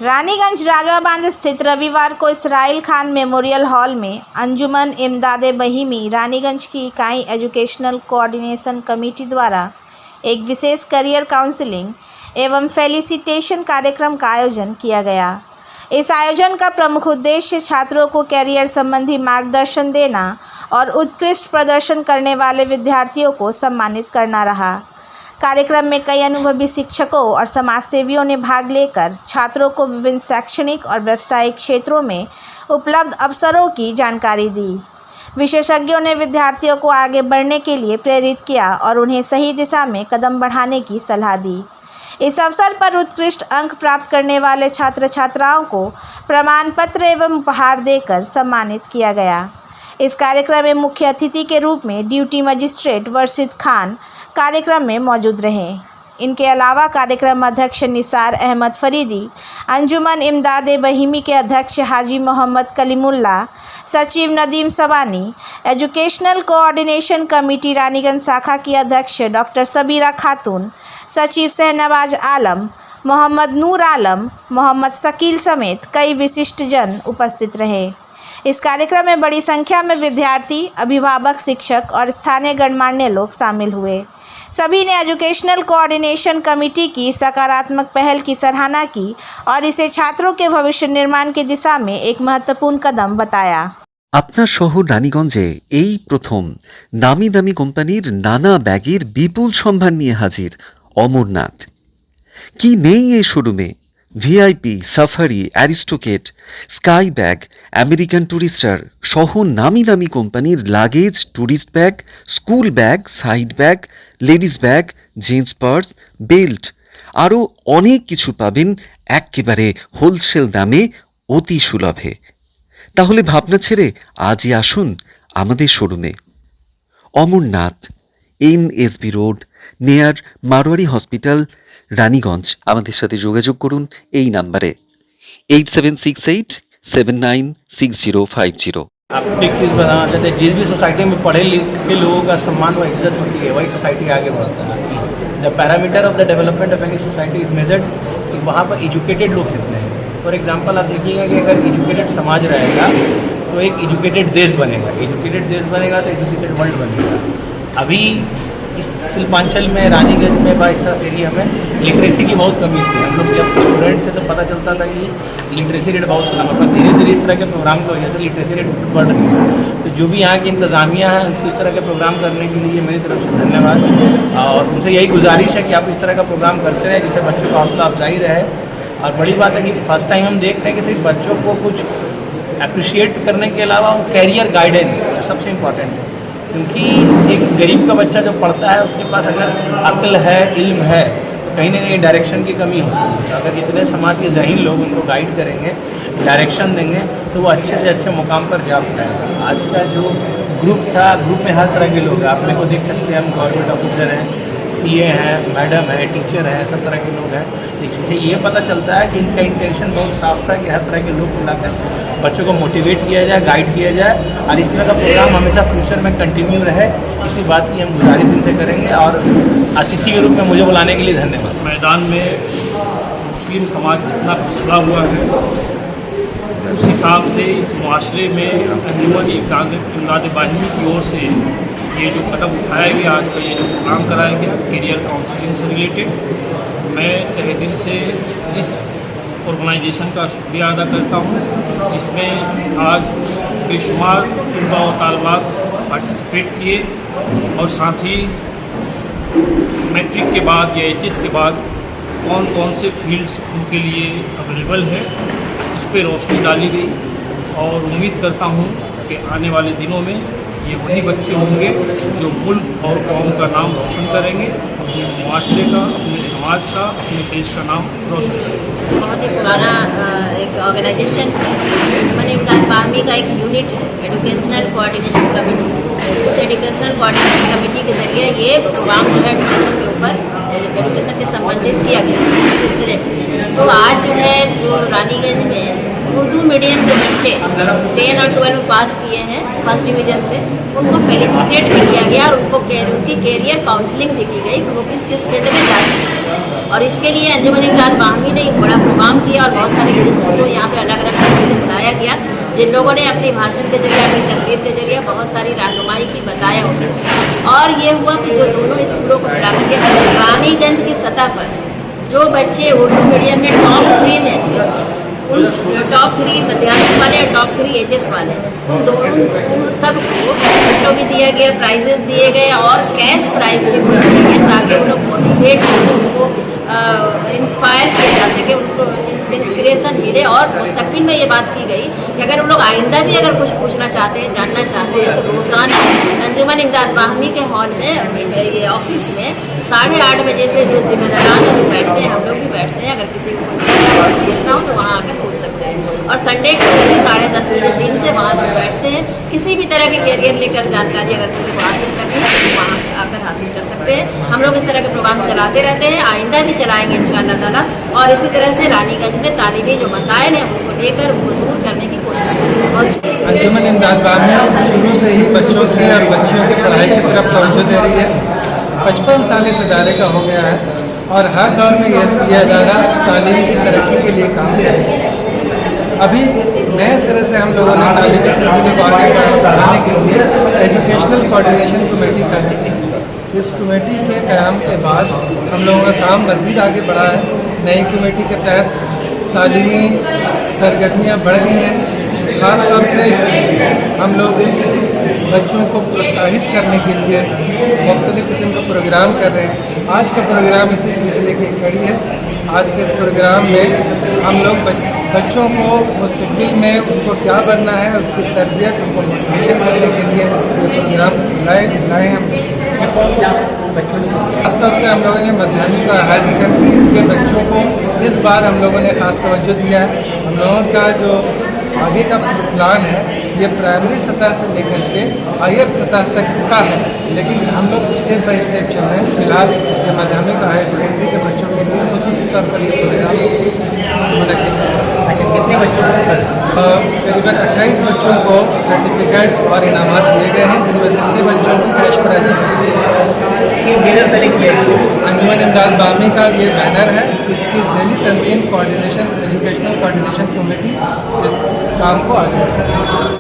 रानीगंज राजाबांध स्थित रविवार को इसराइल खान मेमोरियल हॉल में अंजुमन इमदादे बहीमी रानीगंज की इकाई एजुकेशनल कोऑर्डिनेशन कमेटी द्वारा एक विशेष करियर काउंसलिंग एवं फेलिसिटेशन कार्यक्रम का आयोजन किया गया। इस आयोजन का प्रमुख उद्देश्य छात्रों को कैरियर संबंधी मार्गदर्शन देना और उत्कृष्ट प्रदर्शन करने वाले विद्यार्थियों को सम्मानित करना रहा। कार्यक्रम में कई अनुभवी शिक्षकों और समाजसेवियों ने भाग लेकर छात्रों को विभिन्न शैक्षणिक और व्यावसायिक क्षेत्रों में उपलब्ध अवसरों की जानकारी दी। विशेषज्ञों ने विद्यार्थियों को आगे बढ़ने के लिए प्रेरित किया और उन्हें सही दिशा में कदम बढ़ाने की सलाह दी। इस अवसर पर उत्कृष्ट अंक प्राप्त करने वाले छात्र छात्राओं को प्रमाण पत्र एवं उपहार देकर सम्मानित किया गया। इस कार्यक्रम में मुख्य अतिथि के रूप में ड्यूटी मजिस्ट्रेट वर्षित खान कार्यक्रम में मौजूद रहे। इनके अलावा कार्यक्रम अध्यक्ष निसार अहमद फरीदी, अंजुमन इमदादे बहीमी के अध्यक्ष हाजी मोहम्मद कलीमुल्ला, सचिव Nadeem Sabani, educational coordination committee Raniganj शाखा की अध्यक्ष डॉक्टर सबीरा खातून, सचिव शहनवाज आलम, मोहम्मद नूर आलम, मोहम्मद शकील समेत कई विशिष्ट जन उपस्थित रहे। इस कार्यक्रम में बड़ी संख्या में विद्यार्थी, अभिभावक, शिक्षक और स्थानीय गणमान्य लोग शामिल हुए। सभी ने एजुकेशनल कोऑर्डिनेशन कमेटी की सकारात्मक पहल की सराहना की और इसे छात्रों के भविष्य निर्माण की दिशा में एक महत्वपूर्ण कदम बताया। আপনার শহর রানীগঞ্জে এই প্রথম নামি দামি কোম্পানির নানা ব্যাগের বিপুল সম্ভার নিয়ে হাজির অমরনাথ। কি নেই এই শোরুমে? VIP, Safari, Aristocrat, Sky bag, American Tourister সহ নামি দামি কোম্পানির luggage, tourist bag, school bag, side bag, ladies bag, jeans purse, belt আরও অনেক কিছু পাবেন একেবারে হোলসেল দামে অতি সুলভে। তাহলে ভাবনা ছেড়ে আজই আসুন আমাদের শোরুমে। Amarnath, NSB road, near Marwari hospital, Raniganj. আমাদের সাথে যোগাযোগ করুন এই নাম্বারে 8768796050। आप एक चीज़ बताना चाहते हैं, जिस भी सोसाइटी में पढ़े लिखे लोगों का सम्मान व इज्जत होती है वही सोसाइटी आगे बढ़ता है। The parameter of the development of any society is measured कि वहाँ पर एजुकेटेड लोग कितने हैं। फॉर एग्जांपल आप देखिएगा कि अगर एजुकेटेड समाज रहेगा तो एक एजुकेटेड देश बनेगा, एजुकेटेड देश बनेगा तो एजुकेटेड वर्ल्ड बनेगा। अभी इस शिल्पांचल में, रानीगंज में इस तरफ एरिया में लिटरेसी की बहुत कमी थी। हम लोग जब स्टूडेंट थे तो पता चलता था कि लिटरेसी रेट बहुत कम है, पर धीरे धीरे इस तरह के प्रोग्राम की वजह से लिटरेसी रेट बढ़ रही है। तो जो भी यहाँ की इंतज़ामिया है उनको इस तरह के प्रोग्राम करने के लिए मेरी तरफ से धन्यवाद और उनसे यही गुजारिश है कि आप इस तरह का प्रोग्राम करते रहें जिससे बच्चों का हौसला अफजाई रहे। और बड़ी बात है कि फर्स्ट टाइम हम देख रहे हैं कि सिर्फ बच्चों को कुछ अप्रिशिएट करने के अलावा कैरियर गाइडेंस सबसे इम्पॉर्टेंट है, क्योंकि एक गरीब का बच्चा जो पढ़ता है उसके पास अगर अक्ल है, इल्म है, तो कहीं ना कहीं डायरेक्शन की कमी होती है। तो अगर इतने समाज के ज़हीन लोग उनको गाइड करेंगे, डायरेक्शन देंगे तो वो अच्छे से अच्छे मुकाम पर जा पाएगा। आज का जो ग्रुप था, ग्रुप में हर तरह के लोग हैं। आप मेरे को देख सकते हैं, हम गवर्नमेंट ऑफिसर हैं, सीए हैं, मैडम है, टीचर हैं, सब तरह के लोग हैं। इससे ये पता चलता है कि इनका इंटेंशन बहुत साफ था कि हर तरह के लोग बुलाकर बच्चों को मोटिवेट किया जाए, गाइड किया जाए और इस तरह का प्रोग्राम हमेशा फ्यूचर में कंटिन्यू रहे। इसी बात की हम गुजारिश इनसे करेंगे और अतिथि के रूप में मुझे बुलाने के लिए धन्यवाद। मैदान में मुस्लिम समाज जितना पिछड़ा हुआ है उस हिसाब से इस मुआशरे में अंजुमन इमदादे बहीमी की ओर से ये जो कदम उठाया गया, आज का ये जो प्रोग्राम कराया गया करियर काउंसलिंग से रिलेटेड, मैं तहे दिल से इस ऑर्गेनाइजेशन का शुक्रिया अदा करता हूँ, जिसमें आज बेशुमार तलबा और तालबात पार्टिसिपेट किए और साथ ही मैट्रिक के बाद या एचएस के बाद कौन कौन से फील्ड्स उनके लिए अवेलेबल है उस पर रोशनी डाली गई। और उम्मीद करता हूँ कि आने वाले दिनों में ये वही बच्चे होंगे जो मुल्क और कौम का नाम रोशन करेंगे, अपने मुआशरे का, अपने समाज का, अपने देश का नाम रोशन करेंगे। बहुत ही पुराना एक ऑर्गेनाइजेशन है, अंजुमन इमदादे बहीमी का एक यूनिट है एजुकेशनल कोऑर्डिनेशन कमेटी। इस एजुकेशनल कोऑर्डिनेशन कमेटी के ज़रिए ये प्रोग्राम जो है एजुकेशन के ऊपर, एजुकेशन के संबंधित किया गया सिलसिले। तो आज जो है जो रानीगंज में उर्दू मीडियम के बच्चे 10 और 12 पास किए किए हैं फर्स्ट डिवीज़न से, उनको फेलिसिटेट भी किया गया और उनको उनकी कैरियर काउंसलिंग भी की गई कि वो किस फील्ड में जा सकते हैं। और इसके लिए अंजुमन इमदाद बाहमी ने एक बड़ा प्रोग्राम किया और बहुत सारे गेस्ट्स को यहाँ पे अलग अलग तरह से बुलाया गया, जिन लोगों ने अपने भाषण के जरिए, अपनी तकरीर के जरिए बहुत सारी रहनुमाई की, बताया उन्होंने। और ये हुआ कि जो दोनों स्कूलों को मिला करके रानीगंज की सतह पर जो बच्चे उर्दू मीडियम में टॉप 3 में थे, उन टॉप 3 मध्यान्ह वाले और टॉप 3 एचएस वाले, उन दोनों सबको गिफ्टों भी दिया गया, प्राइजेस दिए गए और कैश प्राइज भी दिए गए ताकि वो लोग मोटिवेट हो, उनको इंस्पायर किया जा सके, उसको इंस्पिरेशन मिले। और मुस्तकबिल में ये बात की गई कि अगर उन लोग आइंदा भी अगर कुछ पूछना चाहते हैं, जानना चाहते हैं, तो रोज़ाना अंजुमन इमदाद बाहमी के हॉल में, ये ऑफिस में 8:30 बजे से जो जिम्मेदारान लोग बैठते हैं, हम लोग भी बैठते हैं, अगर किसी को कोई पूछना हो तो वहाँ आकर पूछ सकते हैं। और संडे को भी 10:30 बजे दिन से वहाँ लोग बैठते हैं, किसी भी तरह के कैरियर लेकर जानकारी अगर किसी को हासिल करनी है तो वहाँ आकर हासिल कर सकते हैं। हम लोग इस तरह के प्रोग्राम चलाते रहते हैं, आइंदा भी चलाएंगे इंशाअल्लाह ताला। और इसी तरह से रानीगंज में तालीमी जो मसाइल हैं उनको लेकर उनको दूर करने की कोशिश करेंगे। अंजुमन इमदाद बाहमी शुरू से ही बच्चों की और बच्चियों की पढ़ाई की तरफ तवज्जो दे रही है। 55 साल इस इदारे का हो गया है और हर दौर में यह इदारा तालीम की तरक्की के लिए काम कर रहा है। अभी नए सिरे से हम लोगों ने तालीमी सिलसिले को आगे बढ़ाने के लिए एजुकेशनल कोऑर्डिनेशन कमेटी का इस कमेटी के क़याम के बाद हम लोगों का काम मज़ीद आगे बढ़ा है। नई कमेटी के तहत तालीमी सरगर्मियाँ बढ़ गई हैं। ख़ास तौर से हम लोग बच्चों को प्रोत्साहित करने के लिए मुख्तलिफ़ किस्म का प्रोग्राम कर रहे हैं। आज का प्रोग्राम इसी सिलसिले की कड़ी है। आज के इस प्रोग्राम में हम लोग बच्चों को मुस्तक़बिल में उनको क्या बनना है, उसकी तरबियत, उनको मोटिवेशन करने के लिए ये प्रोग्राम लाए हम बच्चों को। खासतौर से हम लोगों ने मध्यान्ह का हाई सेकेंडरी के बच्चों को इस बार हम लोगों ने ख़ास तवज्जो दिया है। हम लोगों का जो आगे का प्लान है ये प्राइमरी सतह से लेकर के हायर सतह तक का है, लेकिन हम लोग स्टेप बाई स्टेप चल रहे हैं। फिलहाल ये मध्यान्ह का हाई सेकेंडरी के बच्चों के लिए खुसूसी तौर पर ये प्रोग्राम होना चाहिए। अच्छा, कितने बच्चों को? तकरीबन 28 बच्चों को सर्टिफिकेट और इनामात दिए गए हैं, जिनमें से 6 बच्चों की कैश प्राइज अंजुमन इमदाद बाहमी का ये बैनर है। इसकी ज़ैली तंजीम कोऑर्डिनेशन, एजुकेशनल कोऑर्डिनेशन कमेटी इस काम को आगे बढ़ाएगी।